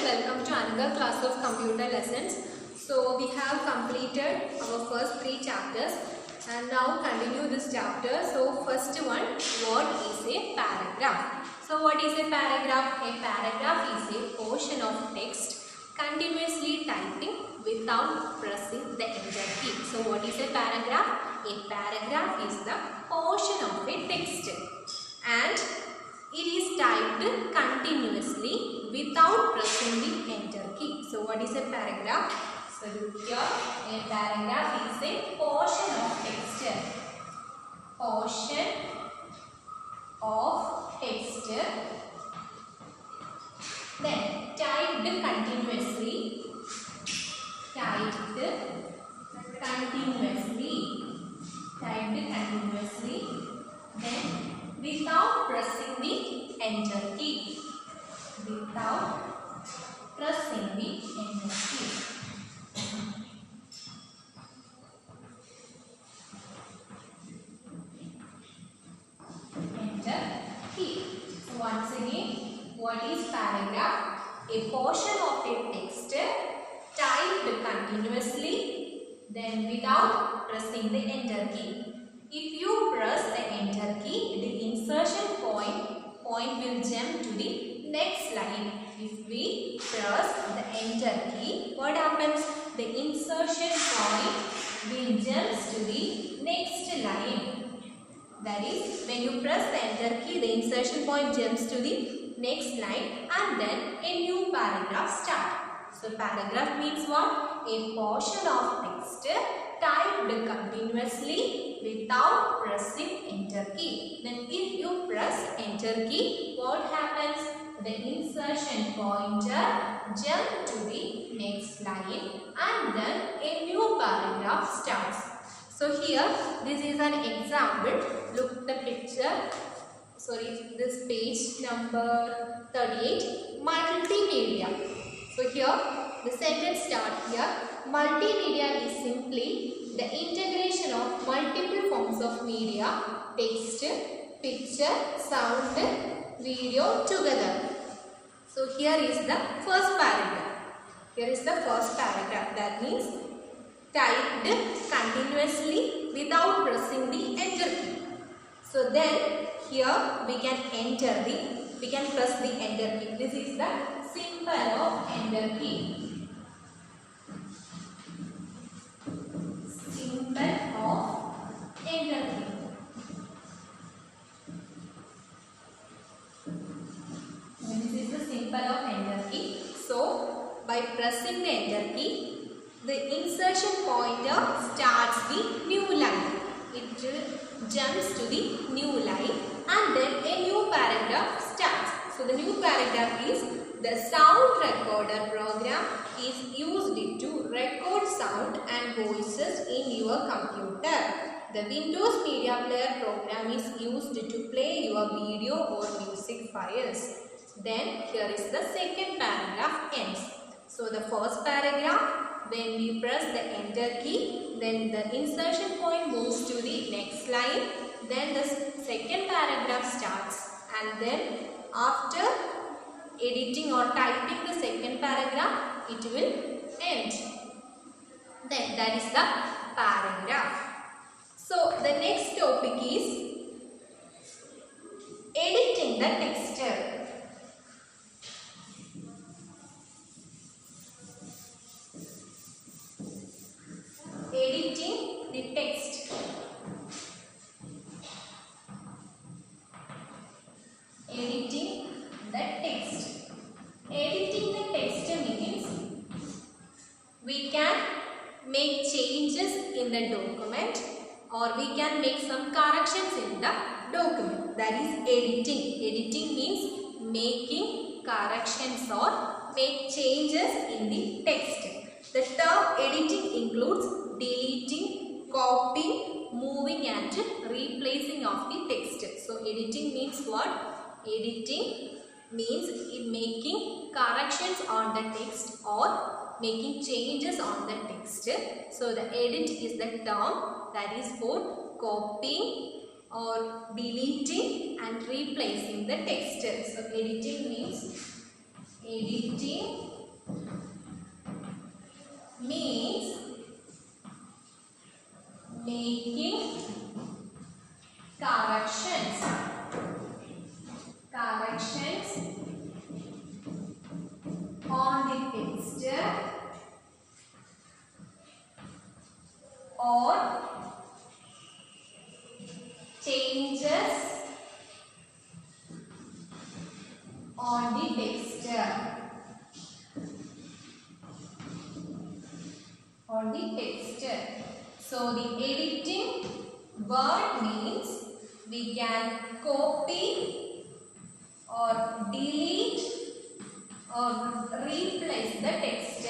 welcome to another class of computer lessons. So we have completed our first 3 chapters and now continue this chapter. So first one, what is a paragraph? So what is a paragraph? A paragraph is a portion of text continuously typing without pressing the enter key. So what is a paragraph? A paragraph is the portion of a text and it is typed continuously without pressing the enter key. So what is a paragraph? So look here, a paragraph is a portion of text. Portion of text then typed continuously. Then without pressing the enter key. Enter key. So once again, what is paragraph? A portion of a text typed continuously, then without pressing the enter key. If you press the enter key, the insertion point will jump to the next line. If we press the enter key, what happens? The insertion point will jump to the next line. That is, when you press the enter key, the insertion point jumps to the next line and then a new paragraph starts. So paragraph means what? A portion of text typed continuously without pressing enter key. Then if you press enter key, what happens? The insertion pointer jumps to the next line and then a new paragraph starts. So here, this is an example. Look the picture. Sorry, this page number 38, multimedia. So here, the sentence starts here. Multimedia is simply the integration of multiple forms of media, text, picture, sound, video together. So here is the first paragraph. That means typed continuously without pressing the enter key. So then here we can press the enter key. This is the symbol of enter key. This is the symbol of enter key. So by pressing the enter key, the insertion pointer starts the new line. It jumps to the new line and then a new paragraph starts. So the new paragraph is the sound recorder program is used to record sound and voices in your computer. The Windows Media Player program is used to play your video or music files. Then here is the second paragraph ends. So the first paragraph, when we press the enter key, then the insertion point moves to the next line. Then the second paragraph starts and then after editing or typing the second paragraph, it will end. Then that is the paragraph. So the next topic is editing the text. Editing the text. Editing the text means we can make changes in the document or we can make some corrections in the document. That is editing. Editing means making corrections or make changes in the text. The term editing includes deleting, copying, moving and replacing of the text. So editing means what? Editing means making corrections on the text or making changes on the text. So the edit is the term that is for copying or deleting and replacing the text. So editing means Editing means making corrections on the text or changes on the text. So the editing word means we can copy or delete or replace the text.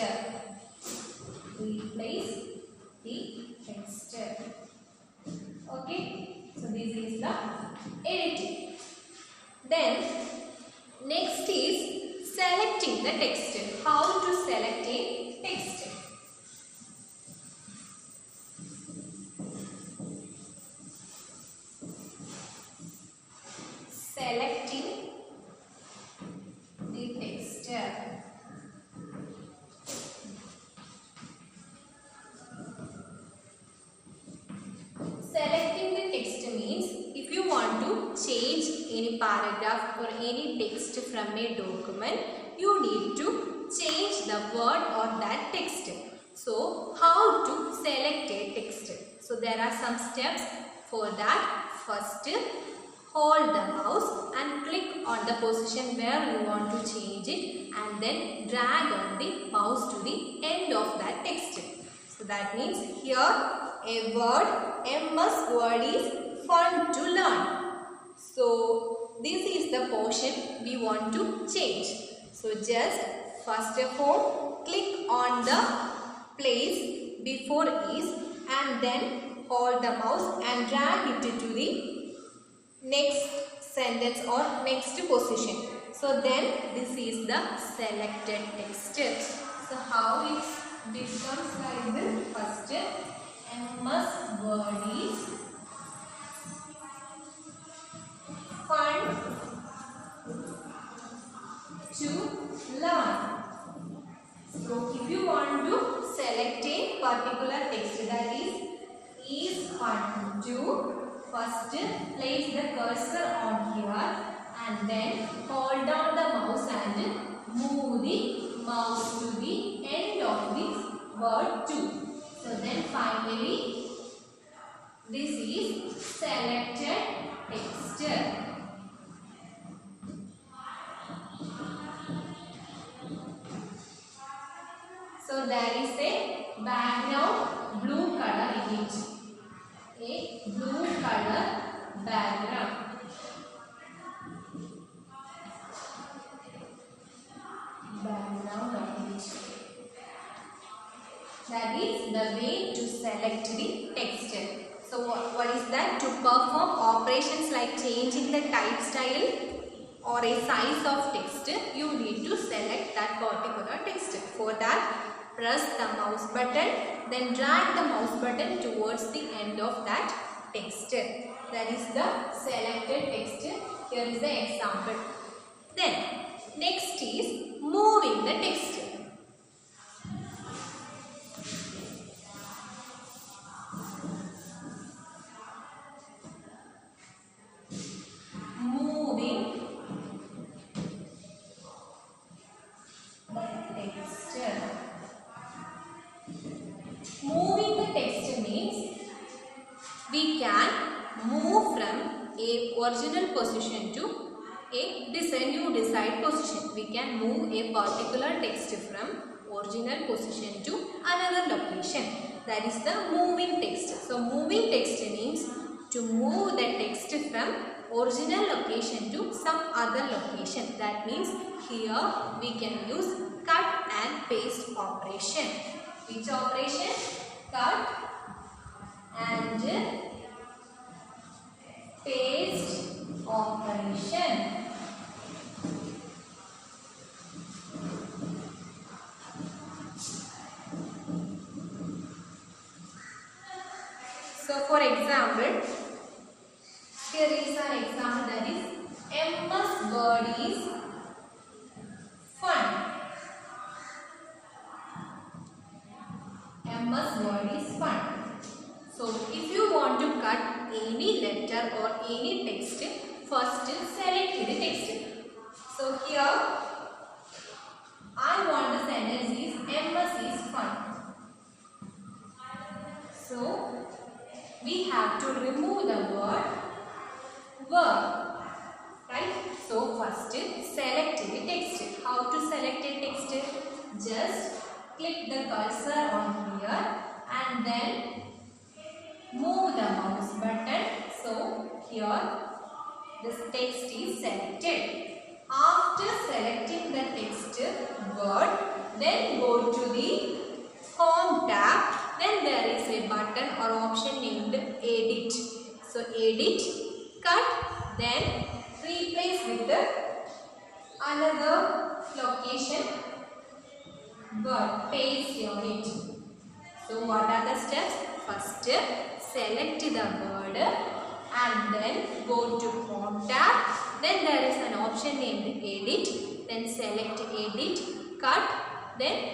Okay, so this is the editing. Then next is selecting the text. How to select a text? Selecting the text. Selecting the text means if you want to change any paragraph or any text from a document, you need to change the word or that text. So, how to select a text? So, there are some steps for that. First, hold the mouse and click on the position where you want to change it, and then drag on the mouse to the end of that text. So that means here a word, MS word is fun to learn. So this is the portion we want to change. So just first of all click on the place before is and then hold the mouse and drag it to the next sentence or next position. So then this is the selected text. So how it becomes like this? First MS word is fun to learn. So if you want to select a particular text, that is fun to, first place the cursor on here and then hold down the mouse and move the mouse to the end of this word 2. So then finally this is selected text. So there is a background blue color in it. A blue color background. Of it. That is the way to select the text. So what is that? To perform operations like changing the type style or a size of text, you need to select that particular text. For that, press the mouse button, then drag the mouse button towards the end of that text. That is the selected text. Here is the example. Then next is moving the text. Moving the text means we can move from a original position to a new desired position. We can move a particular text from original position to another location. That is the moving text. So moving text means to move the text from original location to some other location. That means here we can use cut and paste operation. Which operation? Cut and paste operation. So for example, here is an example, that is MS word is fun. MS Word is fun. So if you want to cut any letter or any text, first select the text. So here I want the sentence is MS is fun. So we have to remove the word verb, right? So first select the text. How to select a text? Just click the cursor on here and then move the mouse button. So here this text is selected. After selecting the text word, then go to the Home tab. Then there is a button or option named Edit. So edit, cut, then replace with another location word. Paste on it. So what are the steps? First select the word and then go to Home tab. Then there is an option named Edit. Then select Edit, cut, then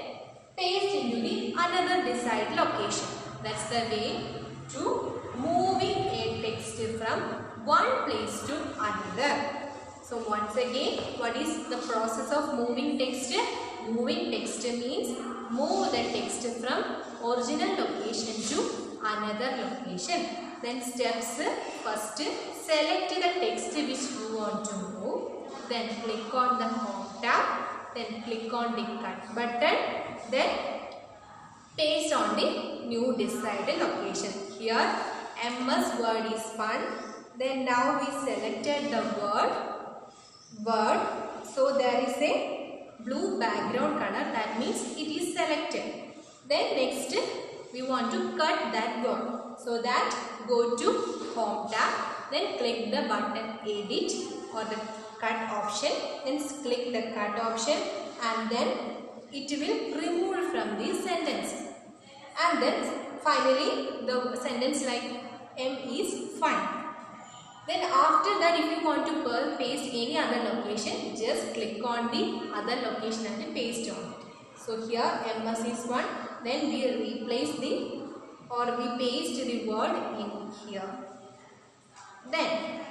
paste into the another desired location. That's the way to moving a text from one place to another. So once again, what is the process of moving text? Moving text means move the text from original location to another location. Then steps, first select the text which you want to move. Then click on the Home tab. Then click on the cut button. Then paste on the new desired location. Here MS Word is fun. Then now we selected the word. So there is a blue background color, that means it is selected. Then next we want to cut that word. So that go to Home tab. Then click the button Edit or the cut option. Then click the cut option and then it will remove from the sentence. And then finally the sentence like M is fun. Then after that, if you want to paste any other location, just click on the other location and paste on it. So here MS is fun. Then we replace the or we paste the word in here. Then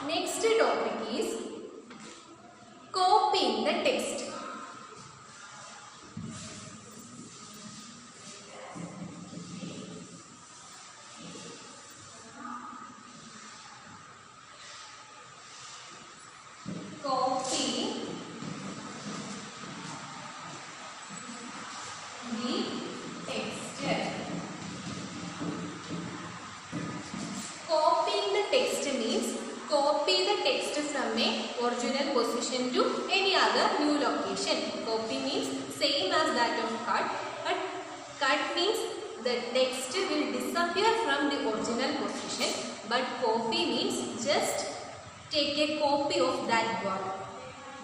next topic is copying the text. Copy the text. Copying the text means copy the text from a original position to any other new location. Copy means same as that of cut, but cut means the text will disappear from the original position, but copy means just take a copy of that word.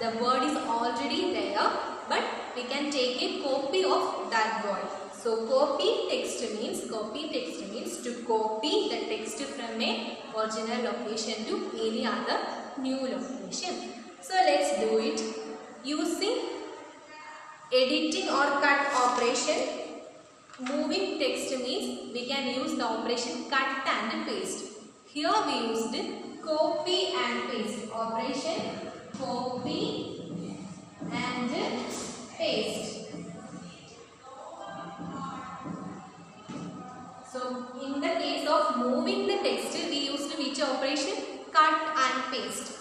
The word is already there, but we can take a copy of that word. So copy text means to copy the text from a original location to any other new location. So let's do it using editing or cut operation. Moving text means we can use the operation cut and paste. Here we used copy and paste operation. Copy and paste. So in the case of moving the text, we used which operation? Cut and paste.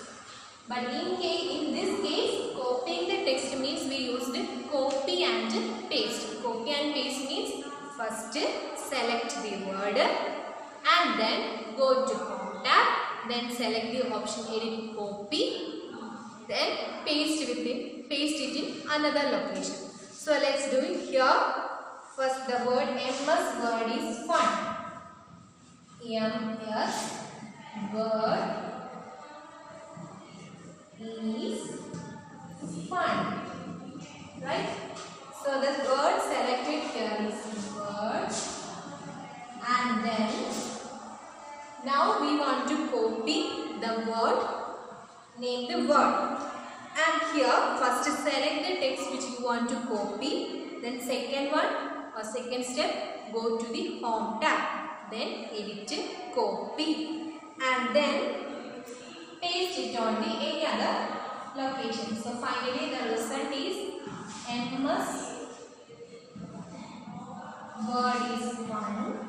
But in this case, copying the text means we used copy and paste. Copy and paste means first select the word and then go to Home tab. Then select the option Edit Copy. Then paste it in another location. So let's do it here. First the word MS Word is fun. MS Word is fun. Right? So the word selected here is word. And then now we want to copy the word named word. And here first select the text which you want to copy. Then second one or second step, go to the Home tab, then edit, copy, and then paste it on the any other location. So finally the result is MS Word is 1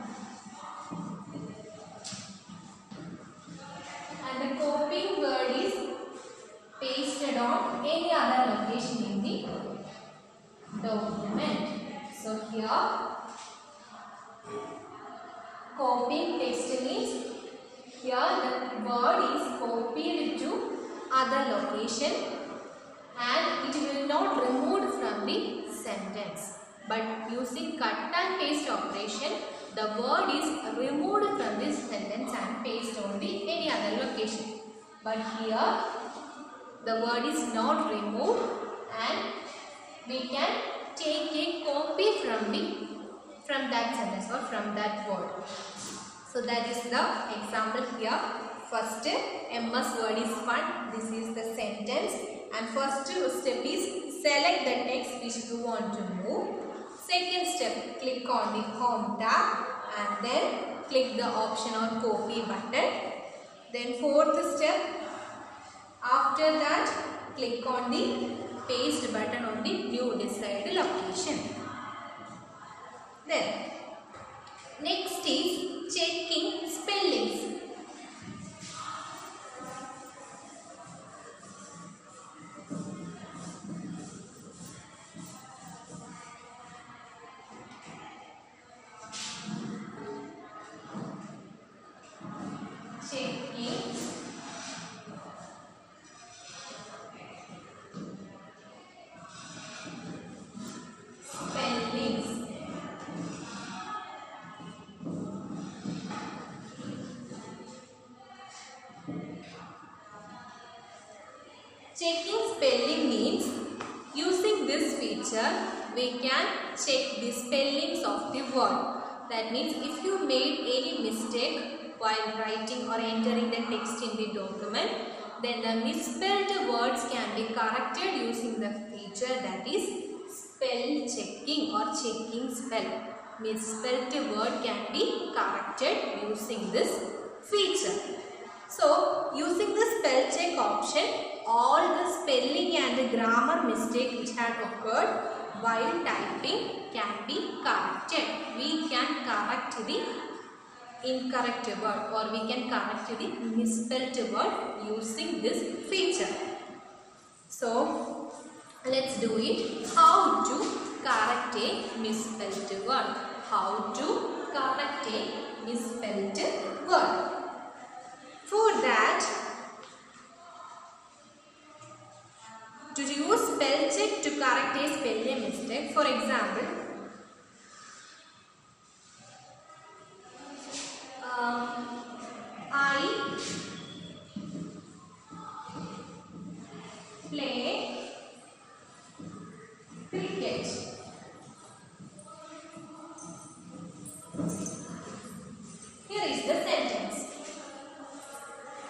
and the copying word is pasted on any other location in the document. So here copying text means here the word is copied to other location and it will not removed from the sentence. But using cut and paste operation, the word is removed from this sentence and pasted on the any other location. But here the word is not removed and we can take a copy from that sentence or from that word. So that is the example here. First, MS Word is 1. This is the sentence. And first step is select the text which you want to move. Second step, click on the Home tab and then click the option on copy button. Then fourth step, after that click on the paste button on the new desired location. Then next is checking spellings. Checking spelling means using this feature we can check the spellings of the word. That means if you made any mistake while writing or entering the text in the document, then the misspelled words can be corrected using the feature that is spell checking or checking spell. Misspelled word can be corrected using this feature. So, using the spell check option, all the spelling and the grammar mistake which had occurred while typing can be corrected. We can correct the incorrect word or we can correct the misspelled word using this feature. So, let's do it. How to correct a misspelled word? How to correct a misspelled word? For that, to use spell check to correct a spelling mistake, for example, I play cricket. Here is the sentence.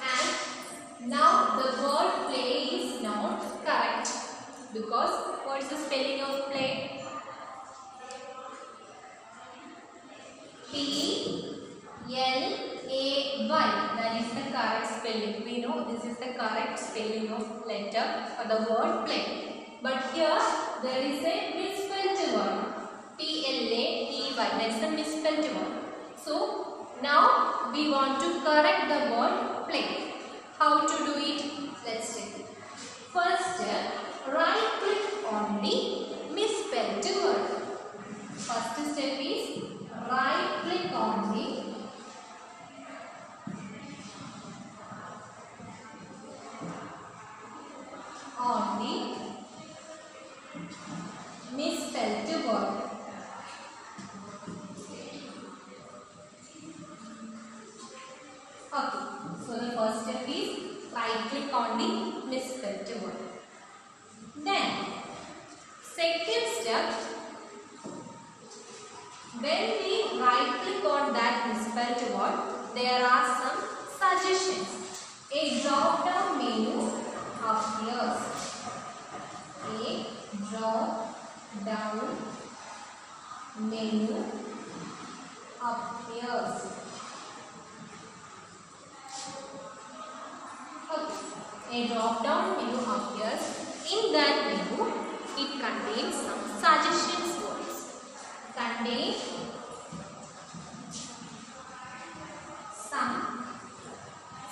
And now the word play is not correct because what is the spelling of play? P-L-A-Y. That is the correct spelling. We know this is the correct spelling of letter or the word play. But here there is a misspelled word. P-L-A-E-Y. That is the misspelled word. So now we want to correct the word play. How to do it? Let's check. First, right click on the misspelled word. First step is right click on the misspelled word. Okay, so the first step is right click on the misspelled word. Then, second step, when we right click on that misspelled word, there are some suggestions. A drop down menu appears. A drop down menu appears. Okay. A drop-down menu appears. In that menu, it contains some suggestions words. Contain some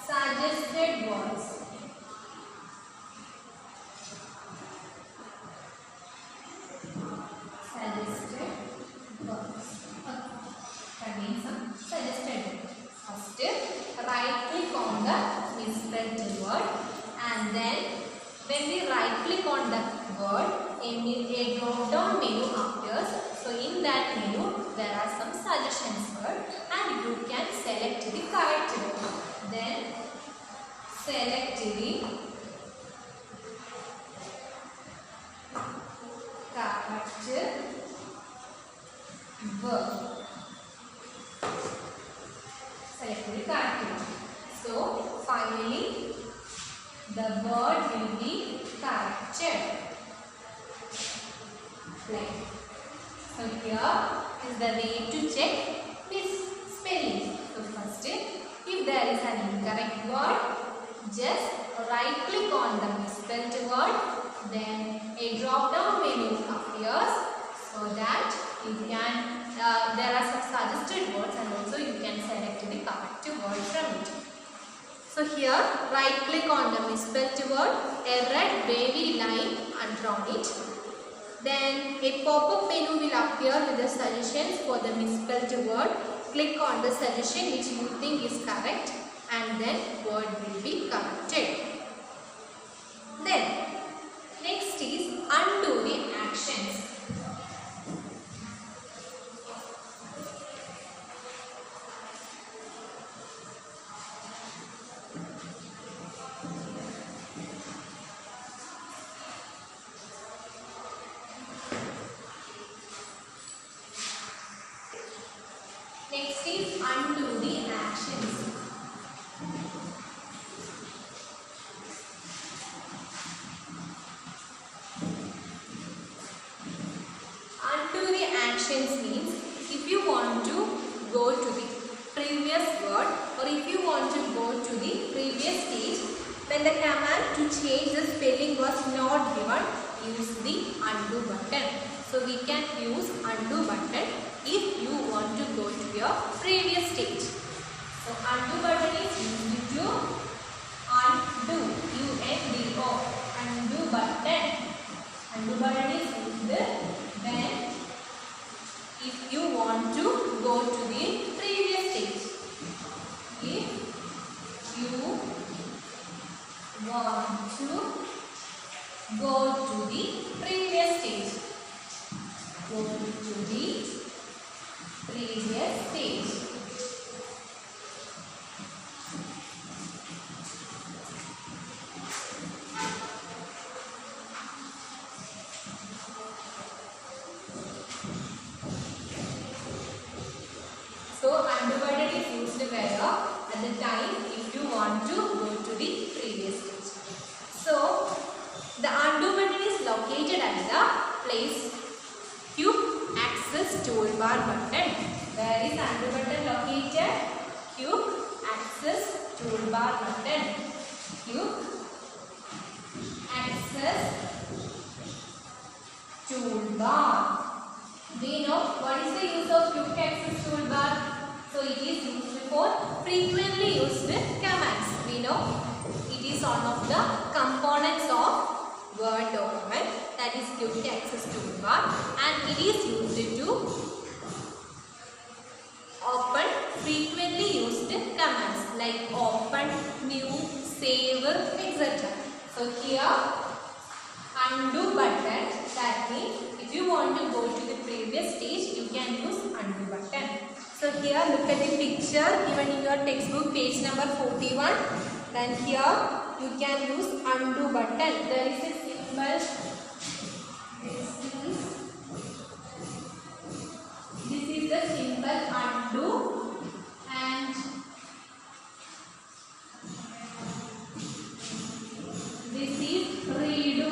suggested words. Suggested words. Okay. Contain some suggested words. First, right click on the misspelled word, and then when we right click on the word, a drop down menu appears. So in that menu there are some suggestions word, and you can select the correct word. Then select the correct word. Select the correct word. So finally the word will be corrected. Like, so here is the way to check misspelling. So first, if there is an incorrect word, just right click on the misspelled word, then a drop down menu appears, so that you can there are some suggested words, and also you can select the correct word from it. So here right click on the misspelled word, a red wavy line drawn it. Then a pop-up menu will appear with the suggestions for the misspelled word. Click on the suggestion which you think is correct, and then word will be corrected. Then next is undo the actions. Next is undo the actions. Undo the actions means if you want to go to the previous word, or if you want to go to the previous stage, when the command to change the spelling was not given, use the undo button. So we can use undo button if you want to go to your previous stage. So undo button is used to undo, U-N-D-O, undo button. Undo button is used when if you want to go to the previous stage. If you want to go to the previous stage. Go to the previous stage. So undo button is used where at the time if you want to go to the previous stage. So the undo button is located at the place Quick Access Toolbar button. Where is undo button located? Quick Access Toolbar button. Quick Access Toolbar. We know what is the use of Quick Access Toolbar. So it is used for frequently used commands. We know it is one of the components of Word document, that is Quick Access Toolbar, and it is used to open frequently used commands like open, new, save, etc. So here undo button, that means if you want to go to the previous stage you can use undo button. So here look at the picture given in your textbook, page number 41. Then here you can use undo button. There is a symbol. This is the symbol undo, and this is redo.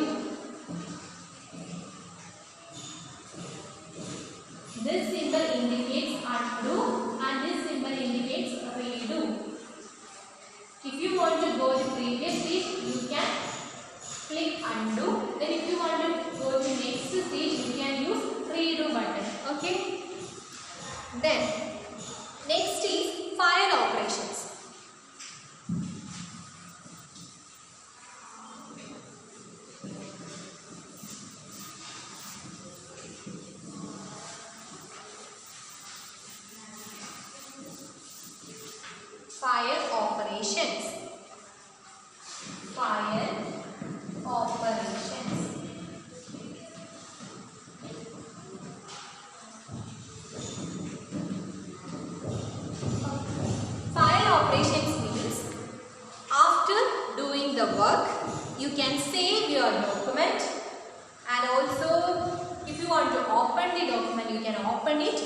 This symbol indicates undo and this symbol indicates redo. If you want to go to previous stage, you can click undo. Then if you want to go to next stage, you can use redo button. Okay. Then next is file operations. File operations. File operations. File operations means after doing the work, you can save your document, and also if you want to open the document, you can open it,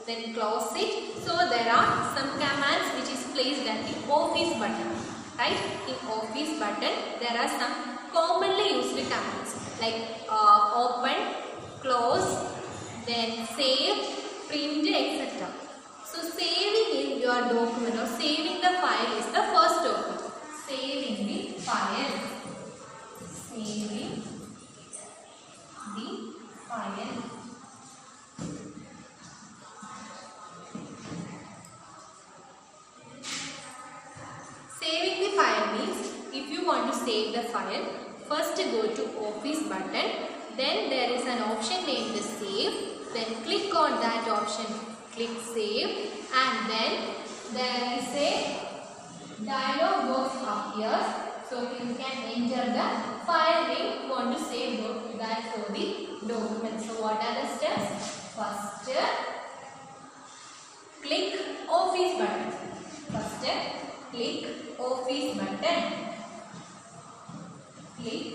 then close it. So there are some commands which is placed at the office button, right? In office button, there are some commonly used commands like open, close, then save, print, etc. So saving your document or saving the file is the first document. Saving the file. Saving the file. Saving the file means if you want to save the file, first go to office button, then there is an option named save, then click on that option, click save, and then there is a dialog box appears, so you can enter the file name you want to save that for the document. So what are the steps? First, click office button. First, click office button. Click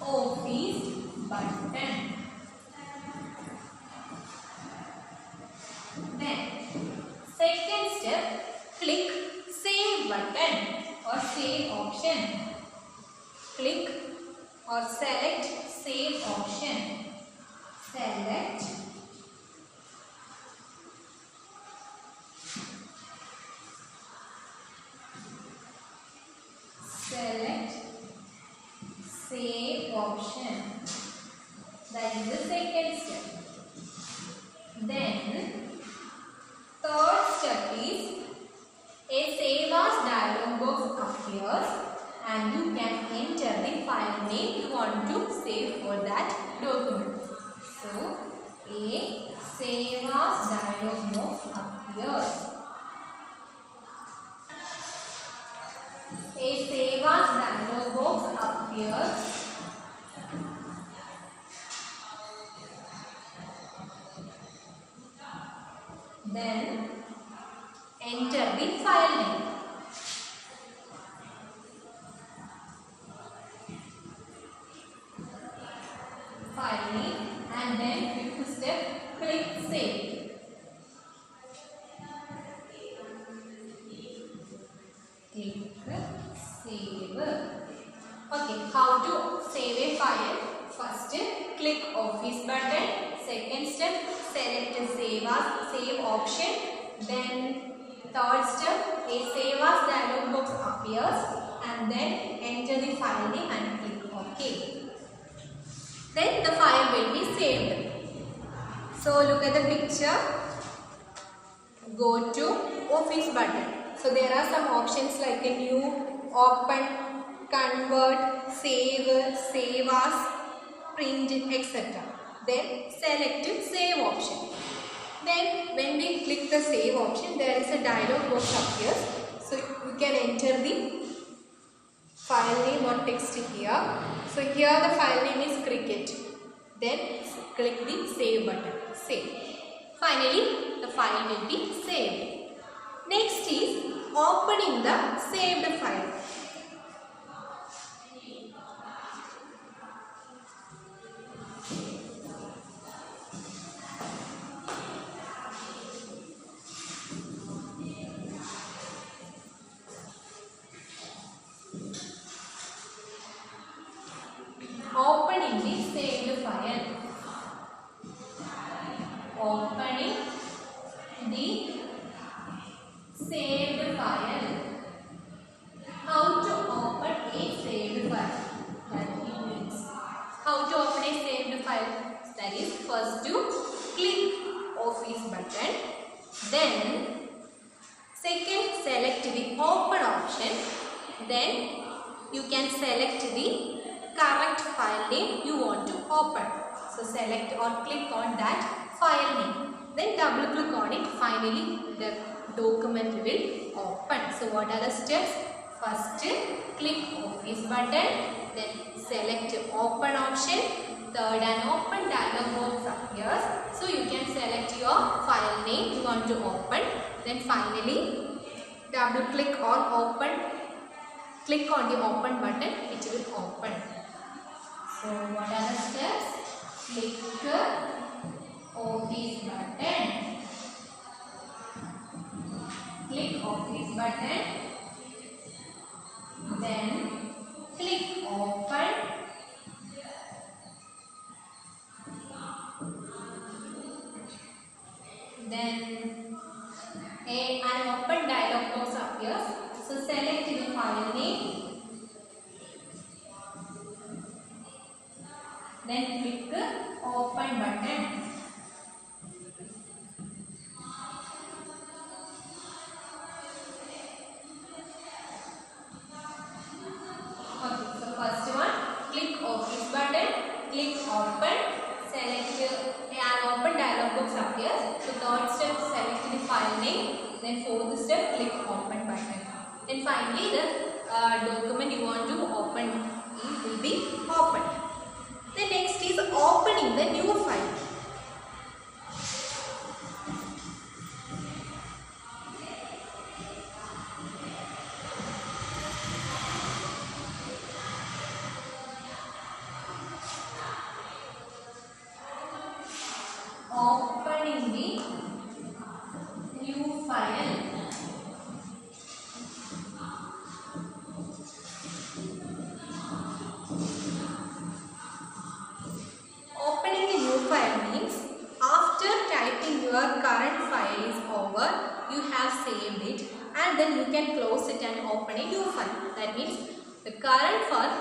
office button. Then second step, click save button or save option. Click or select save option. Select save option. That is the second step. Then third step is a save as dialog box appears and you can enter the file name you want to save for that document. So a save as dialog box appears. A save as dialog box appears. Then enter the file name. File name and then fifth step, click save. Click save. Okay, how to save a file? First, click office button. Second step, select save option. Then third step, a save as dialog box appears and then enter the file name and click OK. Then the file will be saved. So look at the picture. Go to office button. So there are some options like a new, open, convert, save, save as, print, etc. Then select save option. Then when we click the save option, there is a dialog box appears. So you can enter the file name or text here. So here the file name is cricket. Then click the save button. Save. Finally, the file will be saved. Next is opening the saved file. Opening the saved file. opening the saved file. How to open a saved file? That means how to open a saved file? That is, first to click Office button, then second select the open option, then you can select the correct file name you want to open. So select or click on that file name, then double click on it. Finally the document will open. So what are the steps? First click Office button, then select open option. Third, an open dialog box appears. So you can select your file name you want to open. Then finally double click on open. Click on the open button, it will open. So what are the steps? Click Office button. Click Office button. Then click open. Then an open dialog box appears. So select the file name. Then click open button. Okay, so first one, click Office button, click open, select an open dialog box appears. So third step, select the file name. Then fourth step, click open button. Then finally the document you want to open will be opened. The next is opening the new file. Opening the new file. Opening a new file means after typing your current file is over, you have saved it and then you can close it and open a new file. That means the current work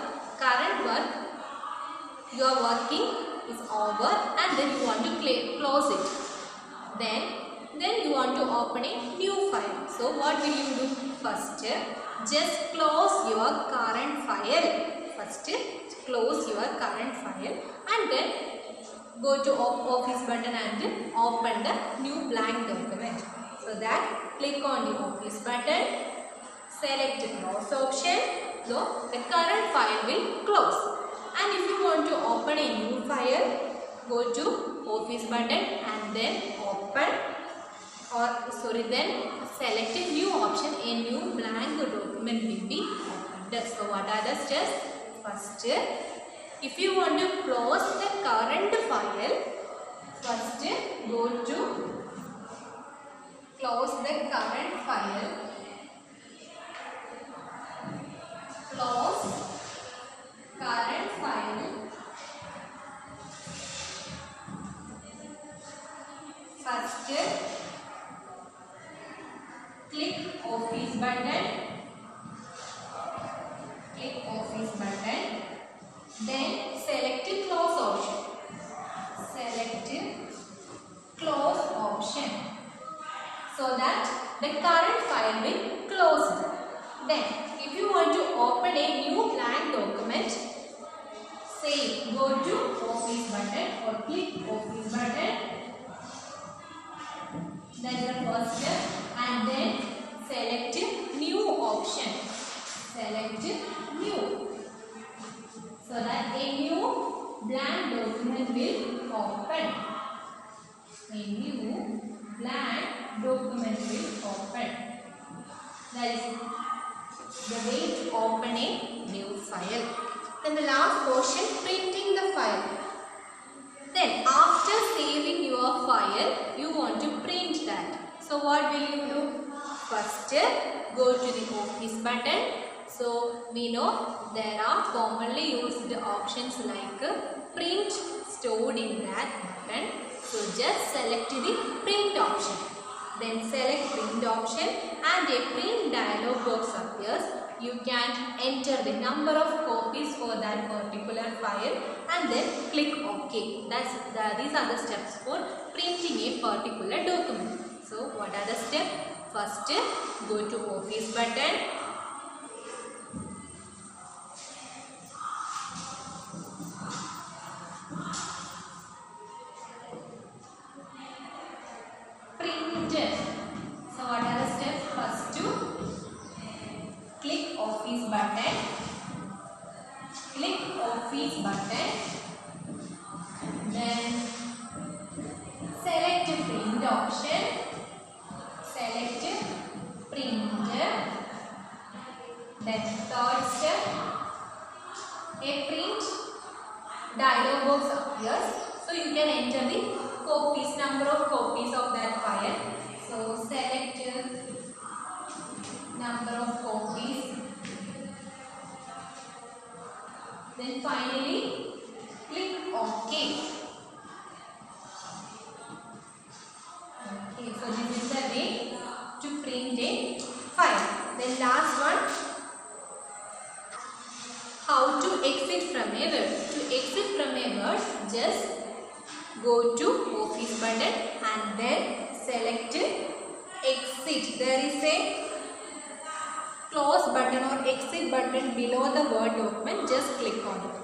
you are working is over and then you want to close it. Then you want to open a new file. So what will you do? First, just close your current file. First, close your current file and then go to Office button and open the new blank document. So that click on the Office button, select close option. So the current file will close. And if you want to open a new file, go to Office button and then open, then select a new option. A new blank document will be opened. So what are the steps? First, if you want to close the current file, first go to close the current file. Close current file. First, click Office button. Click Office button. Then select close option. Select close option. So that the current file will close. Then if you want to open a new blank document, say go to Office button or click Office button. That is the first step. And then select new option. Select new. So that a new blank document will open. A new blank document will open. That is the way to open a new file. Then the last portion, printing the file. Then after saving your file, you want to print that. So what will you do? First, go to the Office button. So we know there are commonly used options like print stored in that button. So just select the print option. Then select print option and a print dialog box appears. You can enter the number of copies for that particular file and then click OK. These are the steps for printing a particular document. So what are the steps? First, go to Office button. Print. So what are the steps? First, click Office button. Click Office button. Then select print option. Select printer. Then third step, a print dialog box appears. So you can enter the copies, number of copies of that file. So select number of copies. Then finally click OK. Okay, so this is the way to print a file. Then last one, how to exit from a word. To exit from a word, just go to Office button and then select exit. There is a close button or exit button below the Word document. Just click on it.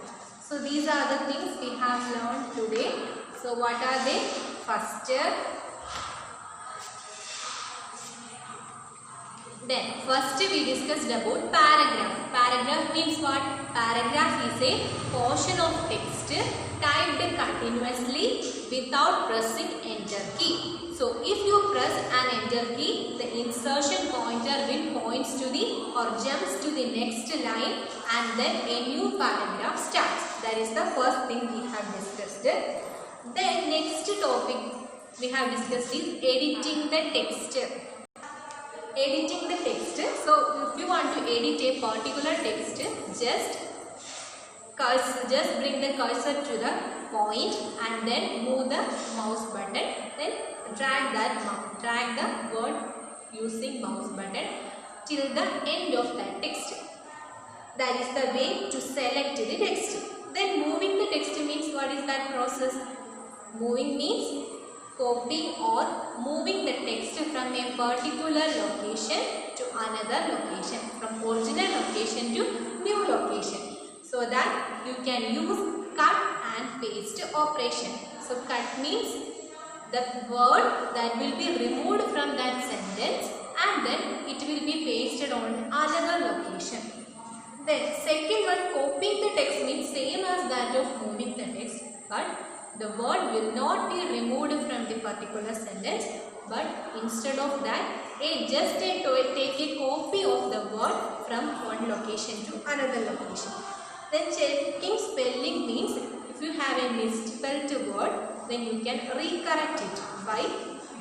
So these are the things we have learned today. So what are they? First, we discussed about paragraph. Paragraph means what? Paragraph is a portion of text typed continuously without pressing enter key. So if you press an enter key, the insertion pointer will points to the or jumps to the next line and then a new paragraph starts. That is the first thing we have discussed. Then next topic we have discussed is editing the text. Editing the text. So if you want to edit a particular text, just bring the cursor to the point and then move the mouse button. Then drag the word using mouse button till the end of that text. That is the way to select the text. Then moving the text means what is that process? Moving means copying or moving the text from a particular location to another location, from original location to new location, so that you can use cut and paste operation. So cut means the word that will be removed from that sentence and then it will be pasted on another location. Then second one, copying the text means same as that of moving the text, but the word will not be removed from the particular sentence, but instead of that, just take a copy of the word from one location to another location. Then checking spelling means if you have a misspelled word, then you can recorrect it by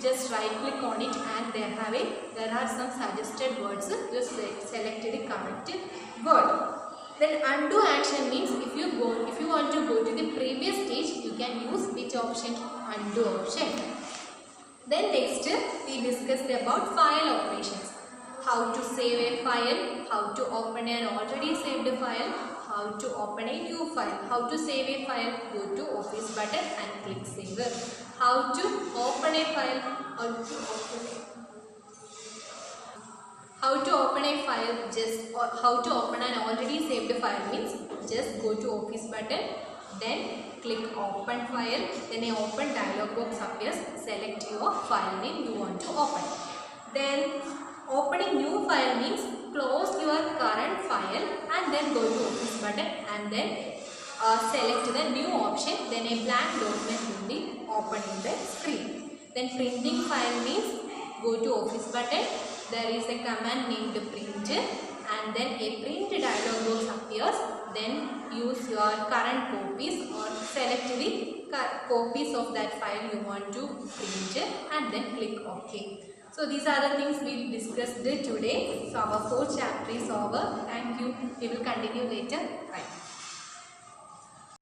just right click on it and there are some suggested words. Just select the correct word. Then undo action means if you want to go to the previous stage, you can use which option? Undo option. Then next we discussed about file operations. How to save a file, how to open an already saved file, how to open a new file. How to save a file? Go to Office button and click Save. How to open a file? How to open a file? How to open an already saved file means just go to Office button, then click Open File, then a Open dialog box appears. Select your file name you want to open. Then opening new file means close your current file and then go to Office button and then select the new option. Then a blank document will be opened in the screen. Then printing file means go to Office button. There is a command named print and then a print dialog box appears. Then use your current copies or select the copies of that file you want to print and then click OK. So these are the things we discussed today. So our 4th chapter is over. Thank you. We will continue later. Bye.